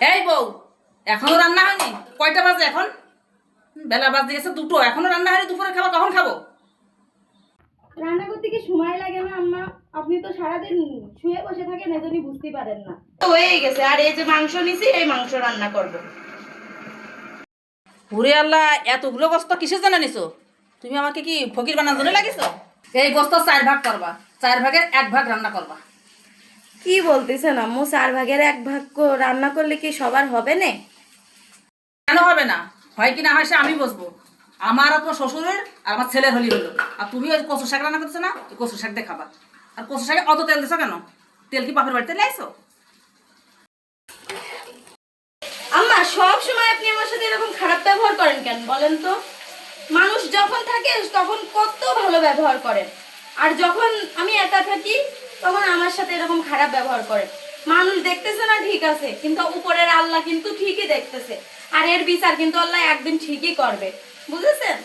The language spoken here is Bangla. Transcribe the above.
এই বউ, এখনো রান্না হয়নি? কয়টা বাজে এখন? বেলা বাজে গেছে দুটো, এখনো রান্না হয়নি। দুপুরে খাবার কখন খাবো? রান্না করতে কি সময় লাগে না আম্মা? আপনি তো সারাদিন শুয়ে বসে থাকেন, এজন্যই বুঝতে পারেন না। তো হয়েই গেছে, আর এই যে মাংস নিছি, এই মাংস রান্না করব। ওরে আল্লাহ, এতগুলো গোস্ত কিসের জন্য নিছো? তুমি আমাকে কি ফকির বানার জন্য লাগিছো? এই গোস্ত 4 ভাগ করবা, 4 ভাগের 1 ভাগ রান্না করবা। কি বলতেছেন আম্মু? 4 ভাগের 1 ভাগ রান্না করলে কি সবার হবে না? কেন হবে না? হয় কি না হয় সে আমি বসবো। আমার আর তোমার শ্বশুরের আর আমার ছেলের হলি হলো। আর তুমি ওই কচু শাক রান্না করছো না, ওই কচু শাক দিয়ে খাবা। আর কচু শাকে অত তেল দিছো কেন? তেল কি বাপের বাড়িতে লাইছো? আম্মা, সব সময় আপনি আমার সাথে এরকম খারাপ ব্যবহার করেন কেন বলেন তো? মানুষ যখন থাকে তখন কত ভালো ব্যবহার করেন, আর যখন আমি একা থাকি তখন আমার সাথে এরকম খারাপ ব্যবহার করেন। মানুষ দেখতেছে না ঠিক আছে, কিন্তু উপরের আল্লাহ কিন্তু ঠিকই দেখতেছে, আর এর বিচার কিন্তু আল্লাহ একদিন ঠিকই করবে, বুঝেছেন?